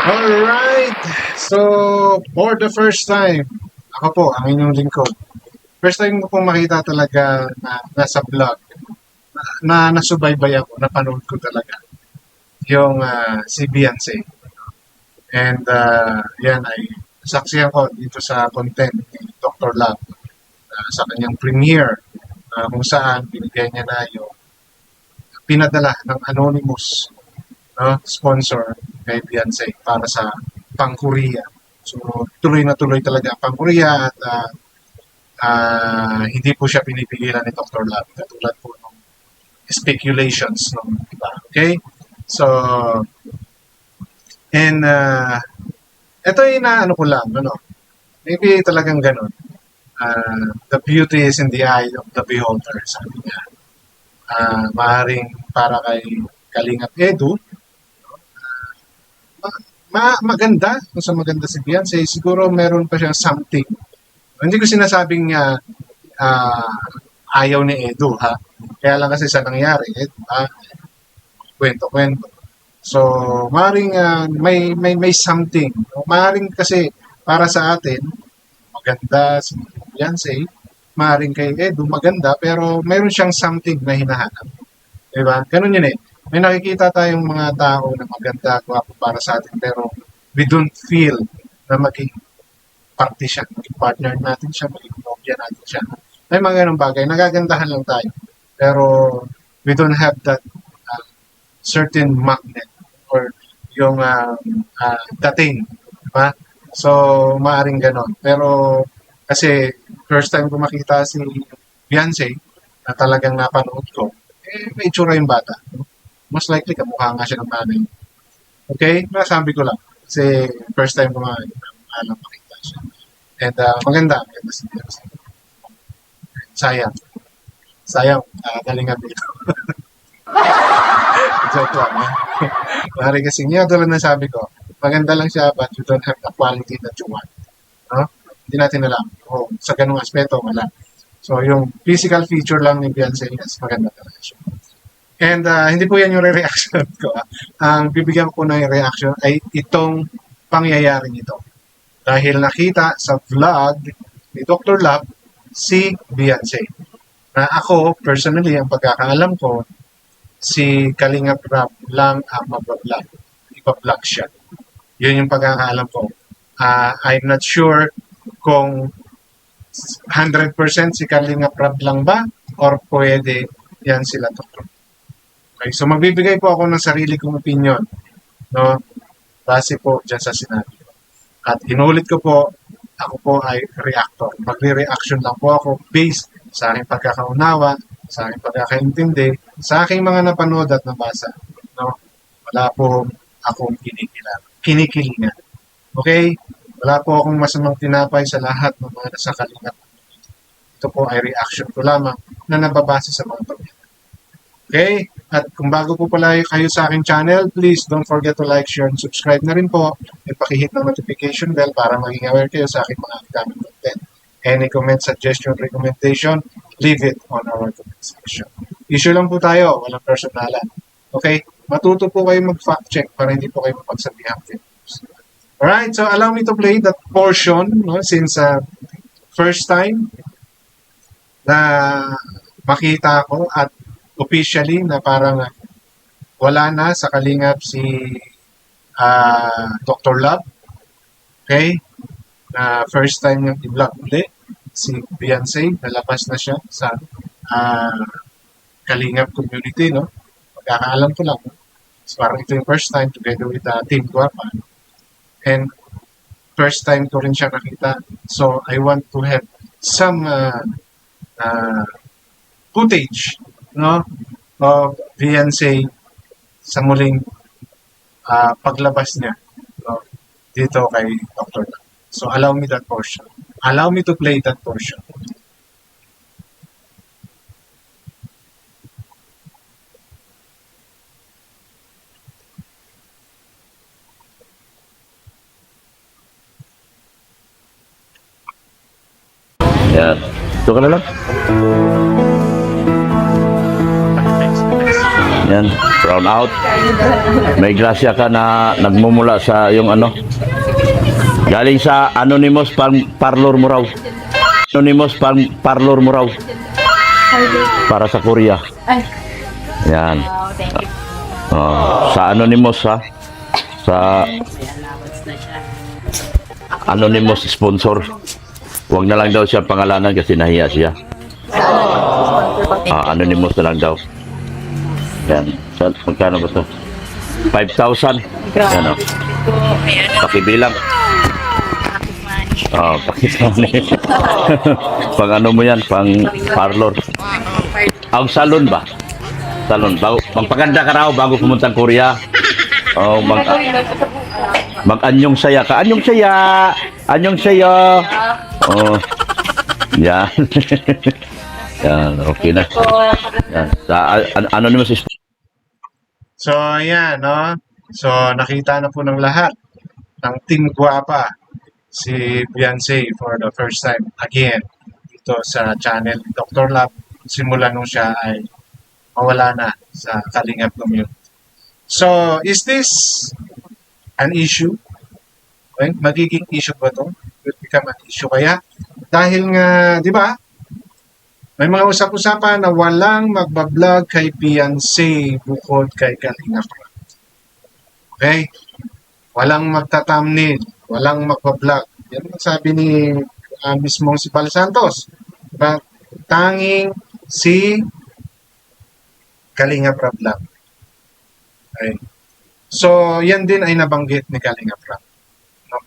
Alright, so for the first time, ako po, ang inyong lingkod. First time ko pong makita talaga na nasa vlog, na nasubaybay ako, napanood ko talaga, yung si Beyonce. And yan ay saksiyan ko dito sa content ni Dr. Love sa kanyang premiere kung saan binigay niya na yung pinadala ng anonymous sponsor kay Beyonce para sa pang-Korea. So, tuloy na tuloy talaga ang pang-Korea at hindi po siya pinipigilan ni Dr. Love katulad po ng speculations ng iba. Okay? So, and ito yung inaano ko lang, maybe talagang ganun. The beauty is in the eye of the beholder, sabi niya. Maaaring para kay Kalingap Edu, maganda, kung sa maganda si Beyonce, siguro meron pa siyang something. Hindi ko sinasabing ayaw ni Edu, ha? Kaya lang kasi sa nangyari, kwento-kwento. So, maaaring may something. Maaaring kasi para sa atin, maganda si Beyonce, maaaring kay Edu, maganda, pero mayroon siyang something na hinahanap. Diba? Ganun yun eh. May nakikita tayong mga tao na maganda, gwapo para sa atin, pero we don't feel na maging party siya, maging partner natin siya, maging nobya natin siya. May mga ganung bagay, nagagandahan lang tayo. Pero we don't have that certain magnet or yung dating. Diba? So, maaring ganon. Pero kasi first time ko makita si Beyonce na talagang napanood ko, may itsura yung bata. Most likely, kamukha nga siya ng nanay. Okay? Nasabi ko lang. Kasi first time ko makita siya. And maganda si Beyonce. Sayang. Galingan dito. Joke lang. Mari kasi niya, tulad na sabi ko, maganda lang siya but you don't have the quality that you want. Hindi natin alam. Sa ganung aspeto, wala. So, yung physical feature lang ni Beyonce, yes, maganda talaga siya. And hindi po yan yung reaction ko. Ang bibigyan ko na yung reaction ay itong pangyayaring ito. Dahil nakita sa vlog ni Dr. Love si Beyonce. Na ako, personally, ang pagkakaalam ko, si Kalingap Rap lang ang mag-vlog. Ipa-vlog siya. Yun yung pagkakaalam ko. I'm not sure kung 100% si Kalingap Rap lang ba or pwede yan sila Dr. Okay, so magbibigay po ako ng sarili kong opinion, no? Base po dyan sa sinabi. At inulit ko po, ako po ay reactor. Magre-reaction lang po ako based sa aking pagkakaunawa, sa aking pagkakaintindi, sa aking mga napanood at nabasa. No? Wala po akong kinikilingan. Okay? Wala po akong masamang tinapay sa lahat ng mga nasa Kalingap. Ito po ay reaction ko lamang na nababase sa mga pagkakaunawa. Okay? At kung bago po pala kayo sa aking channel, please don't forget to like, share, and subscribe na rin po. At pakihit ng notification bell para maging aware kayo sa aking mga upcoming content. Any comment, suggestion, recommendation, leave it on our comment section. Issue lang po tayo, walang personalan. Okay? Matuto po kayo mag-fact check para hindi po kayo mapagsabihan. Alright, so allow me to play that portion, no, since first time na makita ko at officially na parang wala na sa Kalingap si Dr. Love. Okay? Na first time niyang i-vlog ulit si Beyonce, nalabas na siya sa Kalingap community, no? Pagkakaalam ko lang. So, parang ito yung first time together with Team Guapa. And first time ko rin siya nakita. So, I want to have some footage, no, of Beyonce sa muling paglabas niya, no, dito kay Dr. Love. So allow me that portion. Allow me to play that portion. Yan. Ito ka na lang. Yan, brown out. May grasya ka na nagmumula sa yung ano. Galing sa anonymous parlor mo raw. Anonymous parlor mo raw. Para sa Korea. Ay, Yan. wow, thank you. Sa anonymous ha. Sa anonymous sponsor. Huwag na lang daw siya pangalanan kasi nahiya siya. Anonymous na lang daw. Yan. Magkano ba ito? 5,000. Yan o. Pakibilang. Pakisani. Pang ano mo yan? Pang parlor. Ang salon ba? Salon. Magpaganda ka raw bago pumunta ng Korea. Mag-anyong saya ka. Anyong saya! Anyong saya! Yan. Yan. Okay na. Yan. Sa anonymous is... So, ayan, no? So, nakita na po ng lahat ng Team Guapa si Beyonce for the first time again dito sa channel ni Dr. Love simula nung siya ay mawala na sa Kalingap community. So, is this an issue? Okay? Magiging issue ba ito? Will become an issue kaya? Dahil nga, di ba, may mga usap-usapan na walang magbablog kay Beyonce bukod kay Kalingap. Okay? Walang magta-thumbnail, walang magbablog. Yan ang sabi ni mismong si Pal Santos. Diba? Tanging si Kalingap Vlog. Okay. So, yan din ay nabanggit ni Kalingap Vlog. No?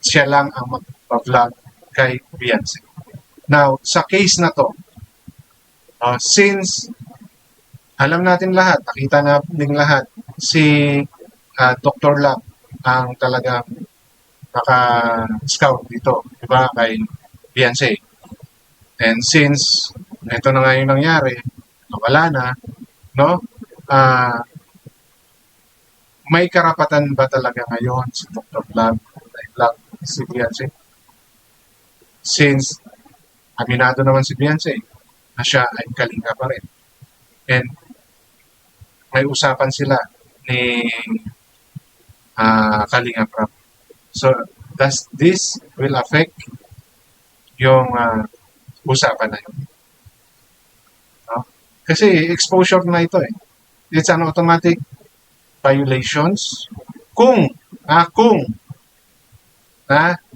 Siya lang ang magbablog kay Beyonce. Now, sa case na to, since alam natin lahat, nakita natin lahat, si Dr. Love ang talagang naka-scout dito, di ba, kay Beyonce. And since ito na nga yung nangyari, nawala na, no? May karapatan ba talaga ngayon si Dr. Love na i-vlog si Beyonce? Since aminado naman si Beyonce na siya ay kalinga pa rin. And may usapan sila ni Kalinga Prab. So, does this will affect yung usapan na yun? No? Kasi exposure na ito eh. It's an automatic violations kung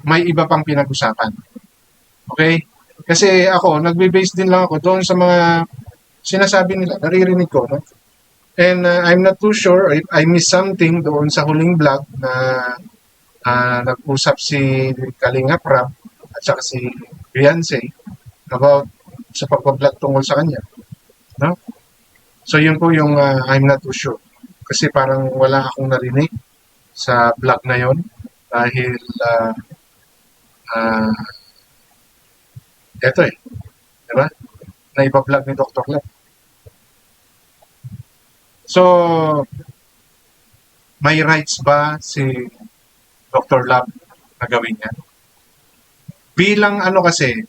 may iba pang pinag-usapan. Okay? Kasi ako, nagbe-base din lang ako doon sa mga sinasabi nila, naririnig ko. No? And I'm not too sure if I missed something doon sa huling vlog na nag-usap si Kalinga Prab at saka si Beyonce about sa pagpa-vlog tungkol sa kanya. No? So yun po yung I'm not too sure. Kasi parang wala akong narinig sa vlog na yon dahil eto eh. Diba? Na ipa-vlog ni Dr. Love. So, may rights ba si Dr. Love na gawin yan? Bilang ano kasi,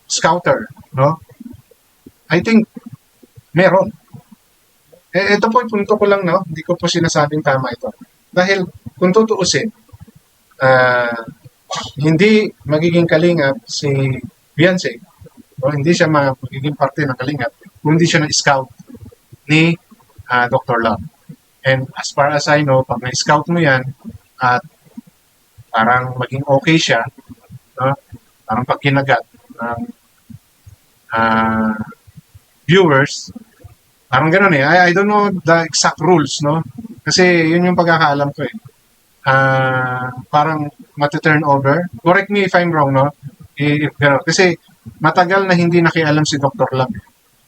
scouter, no? I think, meron. Ito po, punto ko lang, no? Hindi ko po sinasabing tama ito. Dahil, kung tutuusin, hindi magiging kalingap si Beyonce, o hindi siya magiging parte ng kalingap, kung hindi siya na-scout ni Dr. Love. And as far as I know, pag na-scout mo yan, at parang maging okay siya, no? Parang pag kinagat ng viewers, parang gano'n eh. I don't know the exact rules, no? Kasi yun yung pagkakaalam ko eh. Parang mati-turn over. Correct me if I'm wrong, no? If gano'n. Kasi matagal na hindi nakialam si Dr. Love.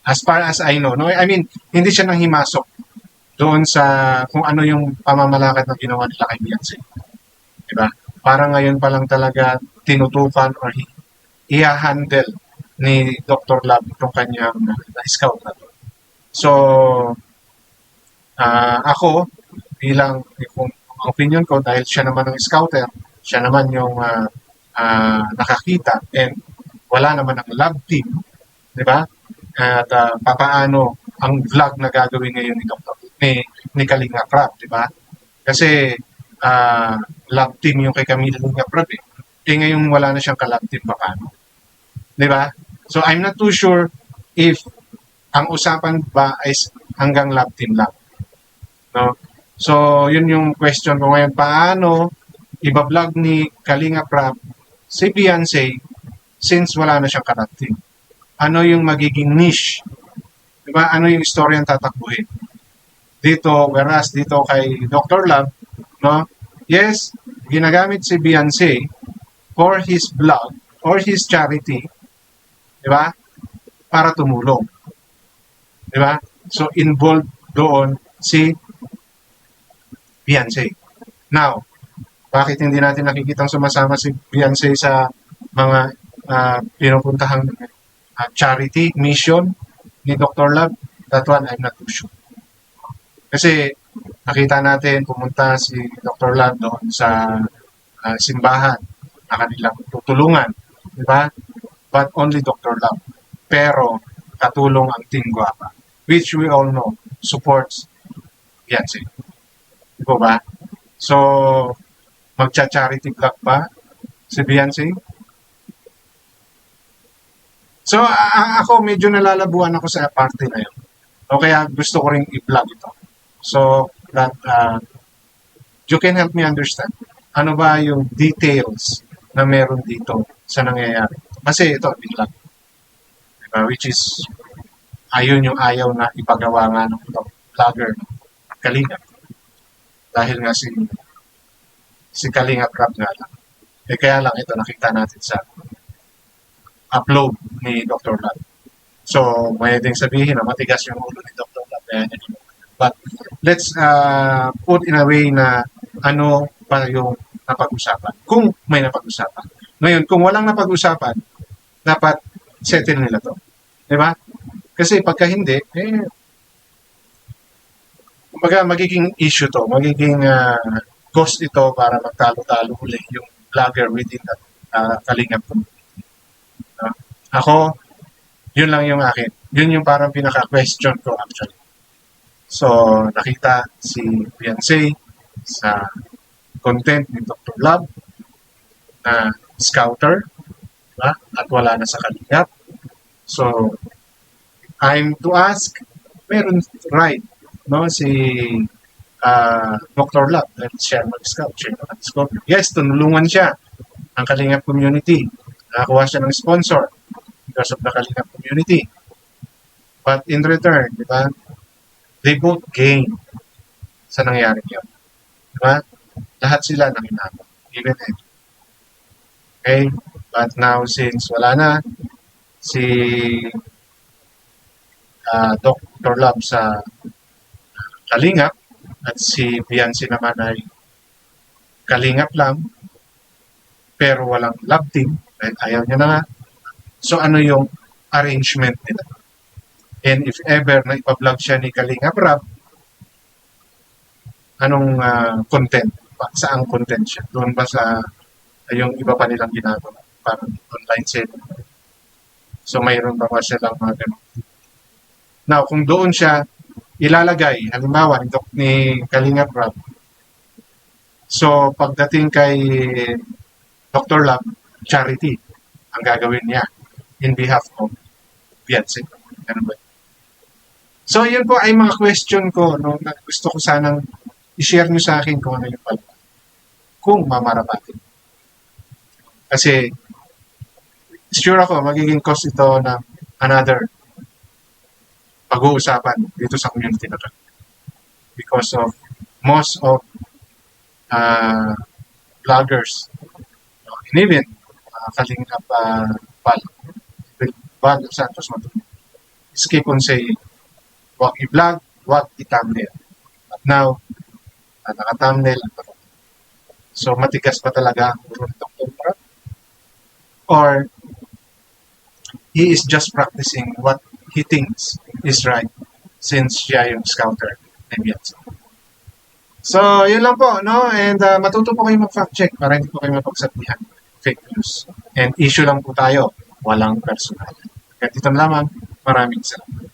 As far as I know, no? I mean, hindi siya nang himasok doon sa kung ano yung pamamalakad na ginawa nila kay Beyonce. Diba? Parang ngayon pa lang talaga tinutukan or i-handle ni Dr. Love itong kanyang na-scout na to. So, ako, bilang kung opinion ko, dahil siya naman ang scouter, siya naman yung nakakita, and wala naman ang love team, di ba? At papaano ang vlog na gagawin ngayon ni Kalinga Prab, di ba? Kasi love team yung kay Kalinga Prab eh. Eh ngayon wala na siyang ka-love team, baka ano? Di ba? So I'm not too sure if ang usapan ba ay hanggang love team lang. No? So yun yung question ko ngayon. Paano iba-vlog ni Kalinga Prab si Beyonce since wala na siyang ka-love team? Ano yung magiging niche? Diba? Ano yung story ang tatakbuhin? Dito, whereas dito kay Dr. Love, no? Yes, ginagamit si Beyonce for his blog or his charity, diba? Para tumulong. Diba? So, involved doon si Beyonce. Now, bakit hindi natin nakikitang sumasama si Beyonce sa mga pinupuntahang charity mission ni Dr. Love? That one, I'm not too sure. Kasi nakita natin pumunta si Dr. Love doon sa simbahan na kanilang tutulungan. Di ba? But only Dr. Love. Pero katulong ang Team Guapa, which we all know supports Beyonce. Di ba? So, magcha-charity vlog pa si Beyonce? So, ako medyo nalalabuan ako sa party na yun. O kaya gusto ko ring i-vlog ito. So, that you can help me understand. Ano ba yung details na meron dito sa nangyayari? Kasi ito, vlog. Diba? Which is, ayun yung ayaw na ipagawa nga ng vlogger Kalinga. Dahil nga si Kalinga Prab nga lang. Eh kaya lang ito nakita natin sa upload ni Dr. Love. So, may ding sabihin na matigas yung ulo ni Dr. Love. But let's put in a way na ano pa yung napag-usapan. Kung may napag-usapan. Ngayon, kung walang napag-usapan, dapat settle nila to. Diba? Kasi pagka hindi, kumbaga magiging issue to, magiging cost ito para magtalo-talo uli yung vlogger within that Kalinga community. Ako, yun lang yung akin. Yun yung parang pinaka-question ko actually. So, nakita si Beyonce sa content ni Dr. Love na scouter, diba? At wala na sa Kalingap. So, I'm to ask, meron right, no, si Dr. Love, dahil siya mag-scout, siya mag-discover. Yes, tunulungan siya ang Kalingap community. Nakakuha siya ng sponsor because of the Kalingap community. But in return, di ba, they both gain sa nangyari yun. Di ba? Lahat sila nanginabang. Even Ed. Okay? But now, since wala na, si Dr. Love sa Kalingap at si Beyonce naman ay Kalingap lang pero walang love team dahil ayaw niya na nga. So ano yung arrangement nila? And if ever na ipa-vlog siya ni Kalinga Prab, anong content? Saang content siya? Doon ba sa yung iba pa nilang ginagawa? Parang online selling. So mayroon ba silang mga ganun? Now, kung doon siya ilalagay, halimbawa ni Kalinga Prab, so pagdating kay Dr. Love, charity ang gagawin niya in behalf of Beyonce. Ganun ba? So, yun po ay mga question ko, no, na gusto ko sanang i-share nyo sa akin kung ano yung pala. Kung mamarapatin. Kasi, sure ako, magiging cause ito ng another pag-uusapan dito sa community na to. Because of most of vloggers, and even Kalingap Val Santos Matulog, keep on saying, wag i-vlog, wag i-thumbnail. But now, naka-thumbnail. So, matigas pa talaga ang ulo ni Dr. Prab? Or, he is just practicing what he thinks is right since siya yung scouter ni Beyonce. So, yun lang po, no? And matuto po kayo mag-fact check para hindi po kayo mapagsabihan. Fake news. And issue lang po tayo. Walang personal. Kaya dito lamang, maraming salamat.